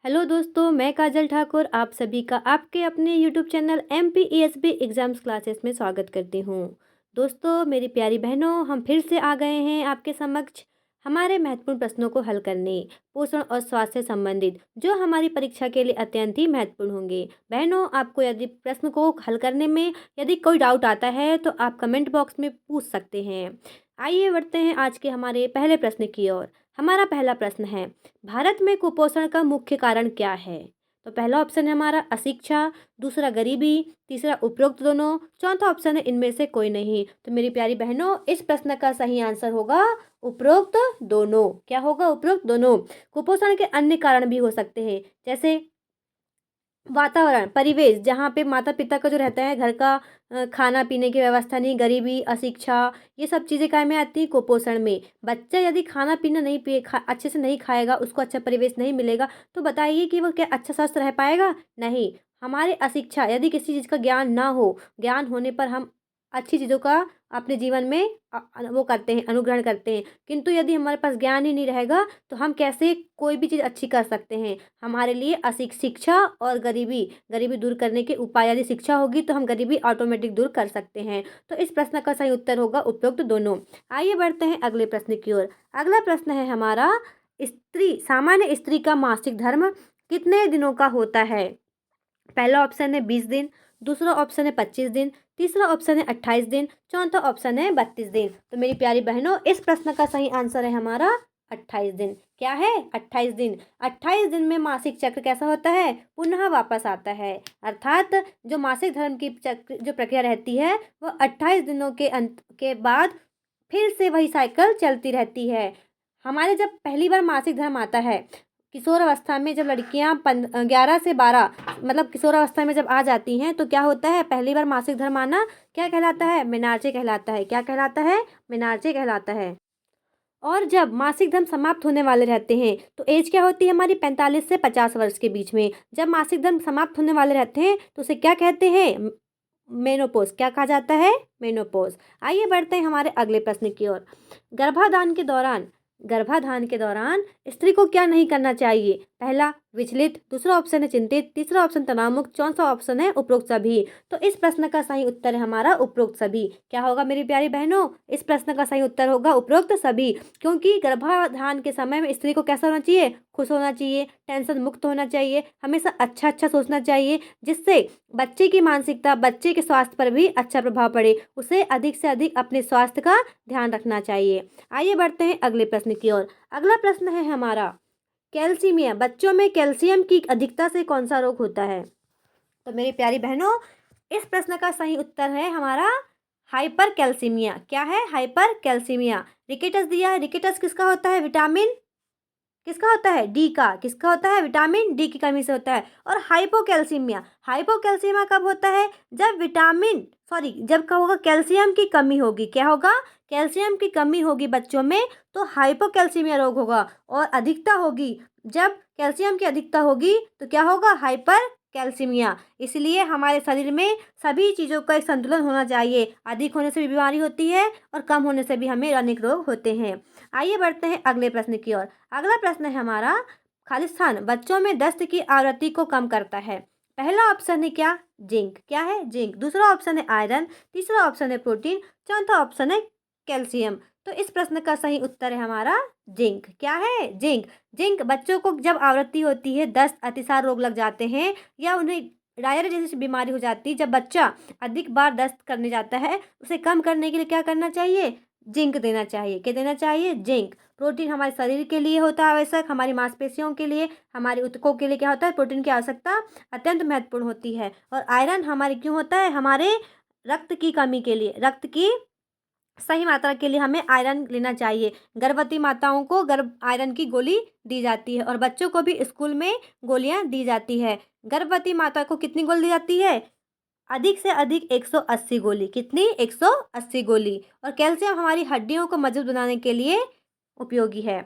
Hello दोस्तों, मैं काजल ठाकुर आप सभी का आपके अपने YouTube channel MPESB exams classes में स्वागत करती हूँ। दोस्तों, मेरी प्यारी बहनों, हम फिर से आ गए हैं आपके समक्ष हमारे महत्वपूर्ण प्रश्नों को हल करने, पोषण और स्वास्थ्य से संबंधित, जो हमारी परीक्षा के लिए अत्यंत ही महत्वपूर्ण होंगे। बहनों, आपको यदि प्रश्न को हल करने में यदि कोई डाउट आता है तो आप कमेंट बॉक्स में पूछ सकते हैं। आइए बढ़ते हैं आज के हमारे पहले प्रश्न की ओर। हमारा पहला प्रश्न है, भारत में कुपोषण का मुख्य कारण क्या है? तो पहला ऑप्शन है हमारा अशिक्षा, दूसरा गरीबी, तीसरा उपरोक्त दोनों, चौथा ऑप्शन है इनमें से कोई नहीं। तो मेरी प्यारी बहनों, इस प्रश्न का सही आंसर होगा उपरोक्त दोनों। क्या होगा? उपरोक्त दोनों। कुपोषण के अन्य कारण भी हो सकते हैं, जैसे वातावरण, परिवेश, जहाँ पे माता पिता का जो रहता है घर का खाना पीने की व्यवस्था नहीं, गरीबी, अशिक्षा, ये सब चीज़ें काय में आती हैं? कुपोषण में। बच्चा यदि खाना पीना नहीं अच्छे से नहीं खाएगा, उसको अच्छा परिवेश नहीं मिलेगा, तो बताइए कि वो क्या अच्छा स्वस्थ रह पाएगा? नहीं। हमारे अशिक्षा, यदि किसी चीज़ का ज्ञान ना हो, ज्ञान होने पर हम अच्छी चीज़ों का अपने जीवन में वो करते हैं, अनुग्रहण करते हैं। किंतु यदि हमारे पास ज्ञान ही नहीं रहेगा, तो हम कैसे कोई भी चीज़ अच्छी कर सकते हैं? हमारे लिए शिक्षा और गरीबी गरीबी दूर करने के उपाय, यदि शिक्षा होगी तो हम गरीबी ऑटोमेटिक दूर कर सकते हैं। तो इस प्रश्न का सही उत्तर होगा उपरोक्त दोनों। आइए बढ़ते हैं अगले प्रश्न की ओर। अगला प्रश्न है हमारा, सामान्य स्त्री का मासिक धर्म कितने दिनों का होता है? पहला ऑप्शन है 20 दिन, दूसरा ऑप्शन है 25 दिन, तीसरा ऑप्शन है 28 दिन, चौथा ऑप्शन है 32 दिन। तो मेरी प्यारी बहनों, इस प्रश्न का सही आंसर है हमारा 28 दिन। क्या है? 28 दिन। 28 दिन में मासिक चक्र कैसा होता है? पुनः वापस आता है। अर्थात जो मासिक धर्म की चक्र जो प्रक्रिया रहती है, वह 28 दिनों के अंत के बाद फिर से वही साइकिल चलती रहती है। हमारे जब पहली बार मासिक धर्म आता है, किशोर अवस्था में जब लड़कियां 11 से 12 मतलब किशोर अवस्था में जब आ जाती हैं, तो क्या होता है? पहली बार मासिक धर्म आना क्या कहलाता है? मेनार्चे कहलाता है। क्या कहलाता है? मेनार्चे कहलाता है। और जब मासिक धर्म समाप्त होने वाले रहते हैं, तो एज क्या होती है हमारी? 45 से 50 वर्ष के बीच में। जब मासिक धर्म समाप्त होने वाले रहते हैं, तो उसे क्या कहते हैं? मेनोपॉज। क्या कहा जाता है? मेनोपॉज। आइए बढ़ते हैं हमारे अगले प्रश्न की ओर। गर्भाधान के दौरान गर्भाधान के दौरान स्त्री को क्या नहीं करना चाहिए? पहला विचलित, दूसरा ऑप्शन है चिंतित, तीसरा ऑप्शन तनावमुक्त, चौथा ऑप्शन है उपरोक्त सभी। तो इस प्रश्न का सही उत्तर है हमारा उपरोक्त सभी। क्या होगा मेरी प्यारी बहनों? इस प्रश्न का सही उत्तर होगा उपरोक्त सभी। क्योंकि गर्भाधान के समय में स्त्री को कैसा होना चाहिए? खुश होना चाहिए, टेंशन मुक्त होना चाहिए, हमेशा अच्छा अच्छा सोचना चाहिए, जिससे बच्चे की मानसिकता, बच्चे के स्वास्थ्य पर भी अच्छा प्रभाव पड़े। उसे अधिक से अधिक अपने स्वास्थ्य का ध्यान रखना चाहिए। आइए बढ़ते हैं अगले प्रश्न की ओर। अगला प्रश्न है हमारा, कैल्सीमिया, बच्चों में कैल्शियम की अधिकता से कौन सा रोग होता है? तो मेरी प्यारी बहनों, इस प्रश्न का सही उत्तर है हमारा हाइपर कैल्सीमिया। क्या है? Hyper calcaemia. रिकेटस दिया है। रिकेटस किसका होता है? विटामिन किसका होता है? डी का। किसका होता है? विटामिन डी की कमी से होता है। और हाइपोकैल्सीमिया, हाइपोकैल्सीमिया कब होता है? जब का होगा कैल्शियम की कमी होगी। क्या होगा? कैल्शियम की कमी होगी बच्चों में, तो हाइपोकैल्सीमिया रोग होगा। और अधिकता होगी, जब कैल्शियम की अधिकता होगी तो क्या होगा? Hyper calcaemia. इसलिए हमारे शरीर में सभी चीज़ों का एक संतुलन होना चाहिए। अधिक होने से भी बीमारी होती है और कम होने से भी हमें अनेक रोग होते हैं। आइए बढ़ते हैं अगले प्रश्न की ओर। अगला प्रश्न है हमारा, खालिस्तान बच्चों में दस्त की आवृत्ति को कम करता है। पहला ऑप्शन है क्या? जिंक। क्या है? जिंक। दूसरा ऑप्शन है आयरन, तीसरा ऑप्शन है प्रोटीन, चौथा ऑप्शन है कैल्शियम। तो इस प्रश्न का सही उत्तर है हमारा जिंक। क्या है? जिंक। जिंक बच्चों को जब आवृत्ति होती है, दस्त, अतिसार रोग लग जाते हैं, या उन्हें डायरिया जैसी बीमारी हो जाती है, जब बच्चा अधिक बार दस्त करने जाता है, उसे कम करने के लिए क्या करना चाहिए? जिंक देना चाहिए। क्या देना चाहिए? जिंक। प्रोटीन हमारे शरीर के लिए होता है आवश्यक, हमारी मांसपेशियों के लिए, हमारे ऊतकों के लिए क्या होता है? प्रोटीन की आवश्यकता अत्यंत महत्वपूर्ण होती है। और आयरन हमारे क्यों होता है? हमारे रक्त की कमी के लिए, रक्त की सही मात्रा के लिए हमें आयरन लेना चाहिए। गर्भवती माताओं को आयरन की गोली दी जाती है, और बच्चों को भी स्कूल में गोलियां दी जाती है। गर्भवती माता को कितनी गोली दी जाती है? अधिक से अधिक 180 गोली। कितनी? 180 गोली। और कैल्शियम हमारी हड्डियों को मजबूत बनाने के लिए उपयोगी है।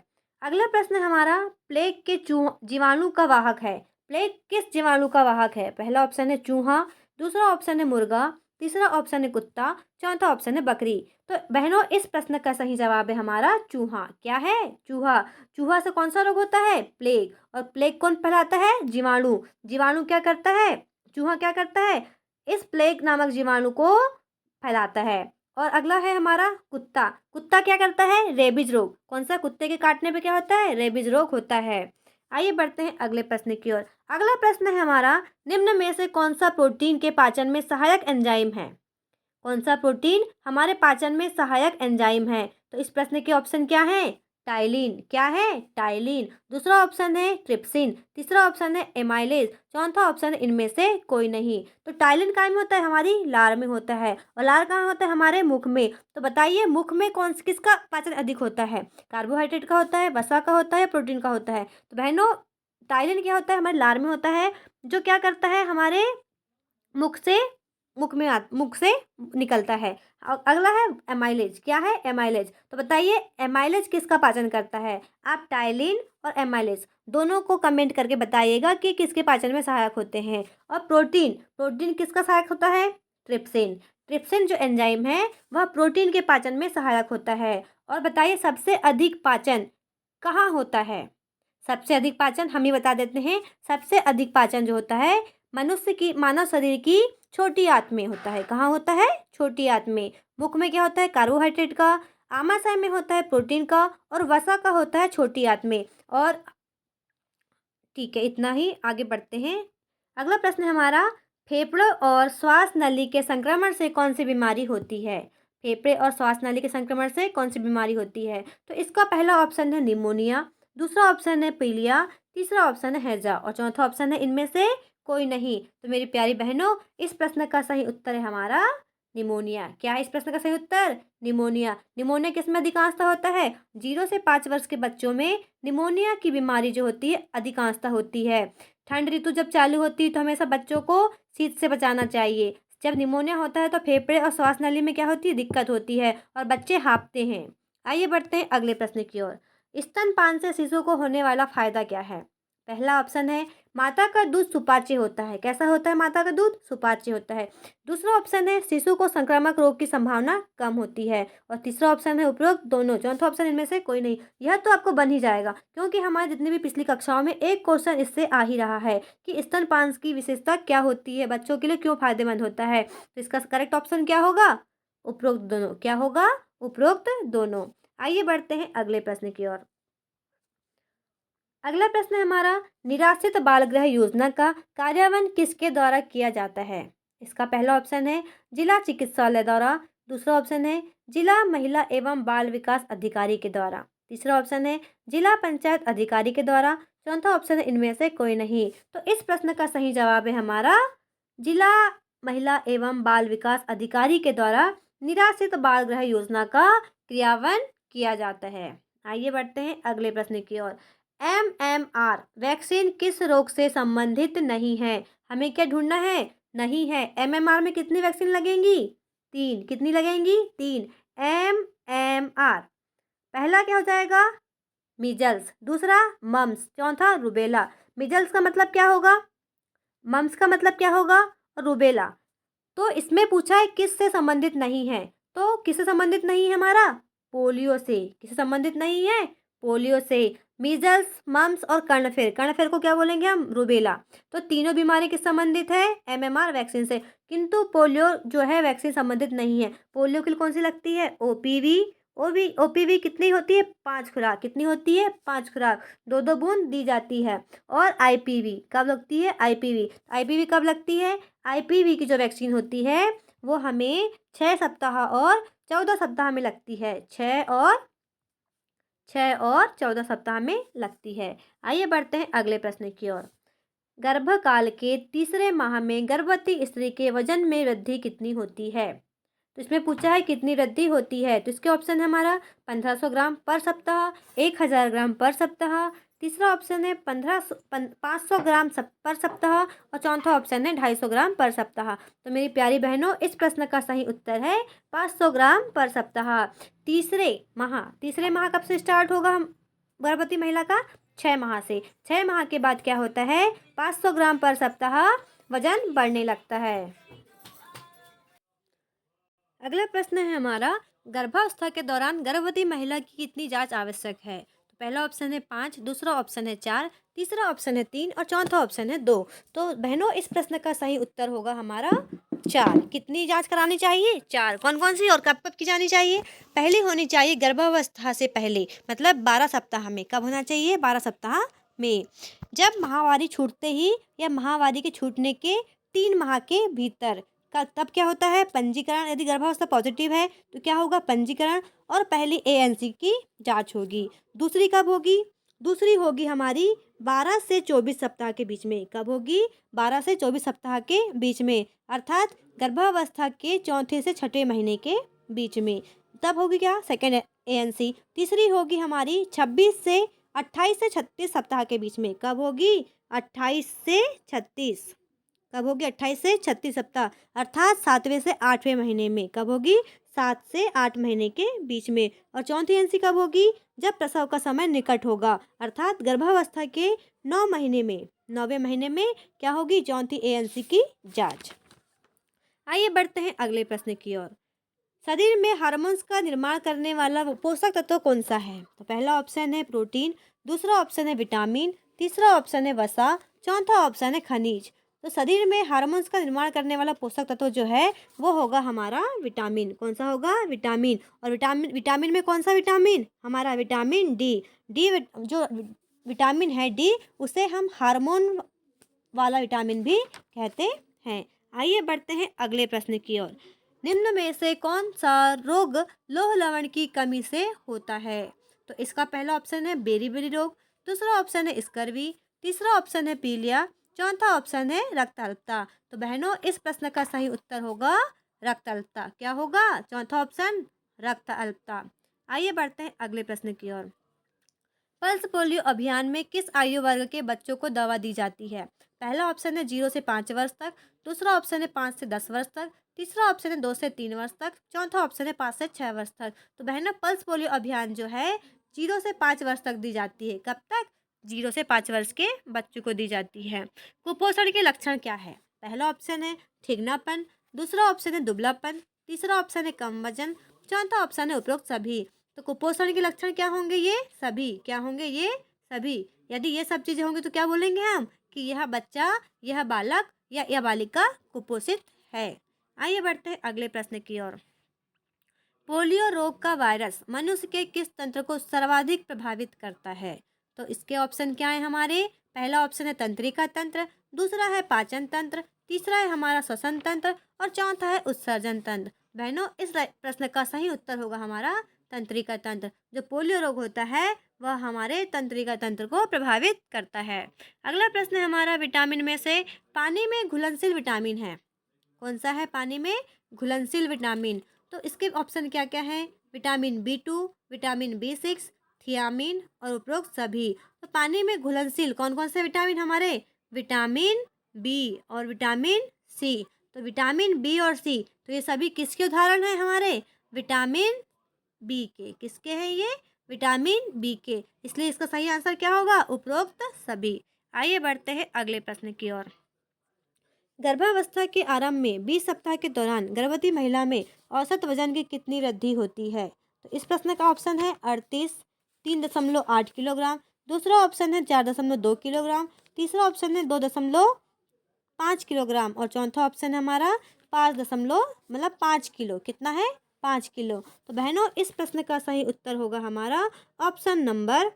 अगला प्रश्न हमारा, प्लेग के जीवाणु का वाहक है। प्लेग किस जीवाणु का वाहक है? पहला ऑप्शन है चूहा, दूसरा ऑप्शन है मुर्गा, तीसरा ऑप्शन है कुत्ता, चौथा ऑप्शन है बकरी। तो बहनों इस प्रश्न का सही जवाब है हमारा चूहा। क्या है? चूहा। चूहा से कौन सा रोग होता है? प्लेग। और प्लेग कौन फैलाता है? जीवाणु। जीवाणु क्या करता है? चूहा क्या करता है? इस प्लेग नामक जीवाणु को फैलाता है। और अगला है हमारा कुत्ता। कुत्ता क्या करता है? रेबीज रोग। कौन सा? कुत्ते के काटने पे क्या होता है? रेबीज रोग होता है। आइए बढ़ते हैं अगले प्रश्न की ओर। अगला प्रश्न है हमारा, निम्न में से कौन सा प्रोटीन के पाचन में सहायक एंजाइम है? कौन सा प्रोटीन हमारे पाचन में सहायक एंजाइम है? तो इस प्रश्न के ऑप्शन क्या है? टाइलिन। क्या है? टाइलिन। दूसरा ऑप्शन है ट्रिप्सिन। तीसरा ऑप्शन है एमाइलेज। चौथा ऑप्शन है इनमें से कोई नहीं। तो टाइलिन कहाँ में होता है? हमारी लार में होता है। और लार कहाँ होता है? हमारे मुख में। तो बताइए मुख में कौन किसका पाचन अधिक होता है? कार्बोहाइड्रेट का होता है, वसा का होता है, प्रोटीन का होता है? तो बहनों टाइलिन क्या होता है? हमारे लार में होता है, जो क्या करता है? हमारे मुख से मुख से निकलता है। अगला है एमाइलेज। क्या है? एमाइलेज। तो बताइए एमाइलेज किसका पाचन करता है? आप टाइलिन और एमाइलेज दोनों को कमेंट करके बताइएगा कि किसके पाचन में सहायक होते हैं। और प्रोटीन, प्रोटीन किसका सहायक होता है? ट्रिप्सिन। ट्रिप्सिन जो एंजाइम है वह प्रोटीन के पाचन में सहायक होता है। और बताइए सबसे अधिक पाचन कहाँ होता है? सबसे अधिक पाचन हम ही बता देते हैं। सबसे अधिक पाचन जो होता है मनुष्य की, मानव शरीर की छोटी आंत में होता है। कहाँ होता है? छोटी आंत में। मुख में क्या होता है? कार्बोहाइड्रेट का। आमाशय में होता है प्रोटीन का। और वसा का होता है छोटी आंत में। और ठीक है, इतना ही। आगे बढ़ते हैं। अगला प्रश्न है हमारा, फेफड़ों और श्वास नली के संक्रमण से कौन सी बीमारी होती है? फेफड़े और श्वास नली के संक्रमण से कौन सी बीमारी होती है? तो इसका पहला ऑप्शन है निमोनिया, दूसरा ऑप्शन है पीलिया, तीसरा ऑप्शन है हैजा और चौथा ऑप्शन है इनमें से कोई नहीं। तो मेरी प्यारी बहनों इस प्रश्न का सही उत्तर है हमारा निमोनिया। क्या है इस प्रश्न का सही उत्तर? निमोनिया। निमोनिया किस में अधिकांशतः होता है? 0 से 5 वर्ष के बच्चों में निमोनिया की बीमारी जो होती है अधिकांशतः होती है। ठंड ऋतु जब चालू होती है तो हमेशा बच्चों को शीत से बचाना चाहिए। जब निमोनिया होता है तो फेफड़े और श्वास नली में क्या होती है? दिक्कत होती है और बच्चे हाँफते हैं। आइए बढ़ते हैं अगले प्रश्न की ओर। स्तनपान से शिशु को होने वाला फायदा क्या है? पहला ऑप्शन है माता का दूध सुपाच्य होता है। कैसा होता है माता का दूध? सुपाच्य होता है। दूसरा ऑप्शन है शिशु को संक्रामक रोग की संभावना कम होती है। और तीसरा ऑप्शन है उपरोक्त दोनों। चौथा ऑप्शन इनमें से कोई नहीं। यह तो आपको बन ही जाएगा क्योंकि हमारे जितनी भी पिछली कक्षाओं में एक क्वेश्चन इससे आ ही रहा है कि स्तनपान की विशेषता क्या होती है, बच्चों के लिए क्यों फायदेमंद होता है। तो इसका करेक्ट ऑप्शन क्या होगा? उपरोक्त दोनों। क्या होगा? उपरोक्त दोनों। आइए बढ़ते हैं अगले प्रश्न की ओर। अगला प्रश्न है हमारा, निराश्रित बाल गृह योजना का कार्यान्वयन किसके द्वारा किया जाता है? इसका पहला ऑप्शन है जिला चिकित्सालय द्वारा, दूसरा ऑप्शन है जिला महिला एवं बाल विकास अधिकारी के द्वारा, तीसरा ऑप्शन है जिला पंचायत अधिकारी के द्वारा, चौथा ऑप्शन है इनमें से कोई नहीं। तो इस प्रश्न का सही जवाब है हमारा जिला महिला एवं बाल विकास अधिकारी के द्वारा निराश्रित बाल गृह योजना का क्रियान्वयन किया जाता है। आइए बढ़ते हैं अगले प्रश्न की ओर। MMR वैक्सीन किस रोग से संबंधित नहीं है? हमें क्या ढूंढना है? नहीं है। MMR में कितनी वैक्सीन लगेंगी? 3। कितनी लगेंगी? 3। MMR पहला क्या हो जाएगा? मीजल्स, दूसरा मम्स, चौथा रुबेला। मीजल्स का मतलब क्या होगा? मम्स का मतलब क्या होगा? रुबेला। तो इसमें पूछा है किस से संबंधित नहीं है, तो किससे संबंधित नहीं है हमारा? पोलियो से। किससे संबंधित नहीं है? पोलियो से। मीजल्स, मम्स और कर्णफेर, कर्णफेर को क्या बोलेंगे हम? रूबेला। तो तीनों बीमारी किस संबंधित है? MMR वैक्सीन से। किंतु पोलियो जो है वैक्सीन संबंधित नहीं है। पोलियो के लिए कौन सी लगती है? OPV। OPV कितनी होती है? 5 खुराक। कितनी होती है? 5 खुराक, 2-2 बूंद दी जाती है। और IPV कब लगती है? IPV कब लगती है? IPV की जो वैक्सीन होती है वो हमें 6 सप्ताह और 14 सप्ताह में लगती है। 6 और 14 सप्ताह में लगती है। आइए बढ़ते हैं अगले प्रश्न की ओर। गर्भकाल के तीसरे माह में गर्भवती स्त्री के वजन में वृद्धि कितनी होती है? तो इसमें पूछा है कितनी वृद्धि होती है। तो इसके ऑप्शन है हमारा 1500 ग्राम पर सप्ताह, 1000 ग्राम पर सप्ताह, तीसरा ऑप्शन है 500 ग्राम पर सप्ताह और चौथा ऑप्शन है 250 ग्राम पर सप्ताह। तो मेरी प्यारी बहनों इस प्रश्न का सही उत्तर है 500 ग्राम पर सप्ताह। तीसरे माह कब से स्टार्ट होगा हम गर्भवती महिला का? 6 माह से। 6 माह के बाद क्या होता है? 500 ग्राम पर सप्ताह वजन बढ़ने लगता है। अगला प्रश्न है हमारा, गर्भावस्था के दौरान गर्भवती महिला की कितनी जांच आवश्यक है? तो पहला ऑप्शन है 5, दूसरा ऑप्शन है 4, तीसरा ऑप्शन है 3 और चौथा ऑप्शन है 2। तो बहनों, इस प्रश्न का सही उत्तर होगा हमारा 4। कितनी जांच करानी चाहिए? 4। कौन कौन सी और कब कब की जानी चाहिए? पहली होनी चाहिए गर्भावस्था से पहले, मतलब 12 सप्ताह में। कब होना चाहिए? 12 सप्ताह में। जब माहवारी छूटते ही या माहवारी के छूटने के 3 माह के भीतर का, तब क्या होता है? पंजीकरण। यदि गर्भावस्था पॉजिटिव है तो क्या होगा? पंजीकरण और पहली एएनसी की जांच होगी। दूसरी कब होगी? दूसरी होगी हमारी 12 से 24 सप्ताह के बीच में। कब होगी? 12 से 24 सप्ताह के बीच में, अर्थात गर्भावस्था के चौथे से छठे महीने के बीच में। तब होगी क्या? Second ANC. तीसरी होगी हमारी 26 से 28 से 36 सप्ताह के बीच में। कब होगी? 28 से 36। कब होगी? 28 से 36 सप्ताह, अर्थात 7वें से 8वें महीने में। कब होगी? 7 से 8 महीने के बीच में। और चौथी एएनसी कब होगी? जब प्रसव का समय निकट होगा, अर्थात गर्भावस्था के 9 महीने में। 9वें महीने में क्या होगी? चौथी एएनसी की जांच। आइए बढ़ते हैं अगले प्रश्न की ओर। शरीर में हार्मोन्स का निर्माण करने वाला वो पोषक तत्व कौन सा है? तो पहला ऑप्शन है प्रोटीन, दूसरा ऑप्शन है विटामिन, तीसरा ऑप्शन है वसा, चौथा ऑप्शन है खनिज। तो शरीर में हार्मोन्स का निर्माण करने वाला पोषक तत्व जो है वो होगा हमारा विटामिन। कौन सा होगा? विटामिन। और विटामिन में कौन सा विटामिन? हमारा विटामिन डी। जो विटामिन है डी, उसे हम हार्मोन वाला विटामिन भी कहते हैं। आइए बढ़ते हैं अगले प्रश्न की ओर। निम्न में से कौन सा रोग लौह लवण की कमी से होता है? तो इसका पहला ऑप्शन है बेरी-बेरी रोग, दूसरा ऑप्शन है स्कर्वी, तीसरा ऑप्शन है पीलिया, चौथा ऑप्शन है रक्त अल्पता। तो बहनों, इस प्रश्न का सही उत्तर होगा रक्त अल्पता। क्या होगा? चौथा ऑप्शन, रक्त अल्पता। आइए बढ़ते हैं अगले प्रश्न की ओर। पल्स पोलियो अभियान में किस आयु वर्ग के बच्चों को दवा दी जाती है? पहला ऑप्शन है 0 से 5 वर्ष तक, दूसरा ऑप्शन है 5 से 10 वर्ष तक, तीसरा ऑप्शन है 2 से 3 वर्ष तक, चौथा ऑप्शन है 5 से 6 वर्ष तक। तो बहनों, पल्स पोलियो अभियान जो है 0 से 5 वर्ष तक दी जाती है। कब तक? 0 से 5 वर्ष के बच्चों को दी जाती है। कुपोषण के लक्षण क्या है? पहला ऑप्शन है ठिगनापन, दूसरा ऑप्शन है दुबलापन, तीसरा ऑप्शन है कम वजन, चौथा ऑप्शन है उपरोक्त सभी। तो कुपोषण के लक्षण क्या होंगे? ये सभी। क्या होंगे? ये सभी। यदि ये सब चीजें होंगी तो क्या बोलेंगे हम? कि यह बच्चा, यह बालक या यह बालिका कुपोषित है। आइए बढ़ते हैं अगले प्रश्न की ओर। पोलियो रोग का वायरस मनुष्य के किस तंत्र को सर्वाधिक प्रभावित करता है? तो इसके ऑप्शन क्या है हमारे? पहला ऑप्शन है तंत्रिका तंत्र, दूसरा है पाचन तंत्र, तीसरा है हमारा श्वसन तंत्र और चौथा है उत्सर्जन तंत्र। बहनों, इस प्रश्न का सही उत्तर होगा हमारा तंत्रिका तंत्र। जो पोलियो रोग होता है वह हमारे तंत्रिका तंत्र को प्रभावित करता है। अगला प्रश्न है हमारा, विटामिन में से पानी में घुलनशील विटामिन है। कौन सा है पानी में घुलनशील विटामिन? तो इसके ऑप्शन क्या क्या हैं? Vitamin B2, vitamin B6, thiamine और उपरोक्त सभी। तो पानी में घुलनशील कौन कौन से विटामिन हमारे? विटामिन बी और विटामिन सी। तो विटामिन बी और सी, तो ये सभी किसके उदाहरण हैं हमारे? विटामिन बी के। किसके हैं ये? विटामिन बी के। इसलिए इसका सही आंसर क्या होगा? उपरोक्त सभी। आइए बढ़ते हैं अगले प्रश्न की ओर। गर्भावस्था के आरंभ में 20 सप्ताह के दौरान गर्भवती महिला में औसत वजन की कितनी वृद्धि होती है? तो इस प्रश्न का ऑप्शन है 38, 3.8 किलोग्राम, दूसरा ऑप्शन है 4.2 किलोग्राम, तीसरा ऑप्शन है 2.5 किलोग्राम और चौथा ऑप्शन है हमारा 5 किलो। कितना है? 5 किलो। तो बहनों, इस प्रश्न का सही उत्तर होगा हमारा ऑप्शन नंबर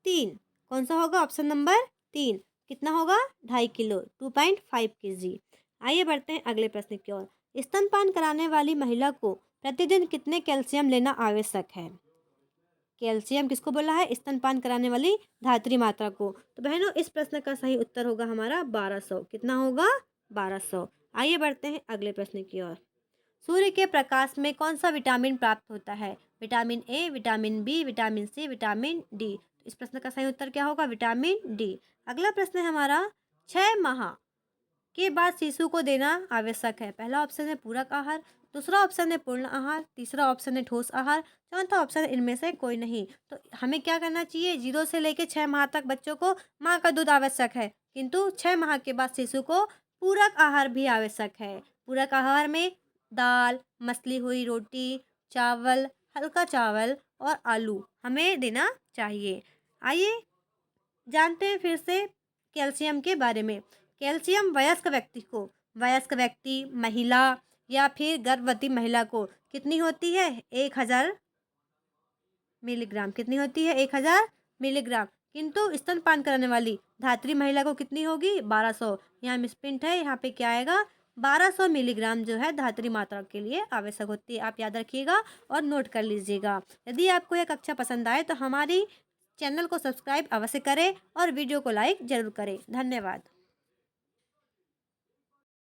3। कौन सा होगा? Option number 3। कितना होगा? 2.5 किलो, 2.5 kg। आइए बढ़ते हैं अगले प्रश्न की ओर। स्तनपान कराने वाली महिला को प्रतिदिन कितने कैल्शियम लेना आवश्यक है? कैल्शियम किसको बोला है? स्तनपान कराने वाली धात्री मात्रा को। तो बहनों, इस प्रश्न का सही उत्तर होगा हमारा 1200। कितना होगा? 1200। आइए बढ़ते हैं अगले प्रश्न की ओर। सूर्य के प्रकाश में कौन सा विटामिन प्राप्त होता है? Vitamin A, vitamin B, vitamin C, vitamin D. तो इस प्रश्न का सही उत्तर क्या होगा? Vitamin D. अगला प्रश्न है हमारा, 6 माह के बाद शिशु को देना आवश्यक है। पहला ऑप्शन है पूरक आहार, दूसरा ऑप्शन है पूर्ण आहार, तीसरा ऑप्शन है ठोस आहार, चौथा ऑप्शन है इनमें से कोई नहीं। तो हमें क्या करना चाहिए? 0 से लेकर 6 माह तक बच्चों को माँ का दूध आवश्यक है, किंतु 6 माह के बाद शिशु को पूरक आहार भी आवश्यक है। पूरक आहार में दाल, मसली हुई रोटी, चावल, हल्का चावल और आलू हमें देना चाहिए। आइए जानते हैं फिर से कैल्शियम के बारे में। कैल्शियम वयस्क व्यक्ति, महिला या फिर गर्भवती महिला को कितनी होती है? 1000 मिलीग्राम। कितनी होती है? 1000 मिलीग्राम। किंतु स्तनपान कराने वाली धात्री महिला को कितनी होगी? 1200। यहाँ मिसप्रिंट है, यहाँ पे क्या आएगा? 1200 मिलीग्राम जो है धात्री मात्रा के लिए आवश्यक होती है। आप याद रखिएगा और नोट कर लीजिएगा। यदि आपको यह कक्षा पसंद आए तो हमारी चैनल को सब्सक्राइब अवश्य करें और वीडियो को लाइक ज़रूर करें। धन्यवाद।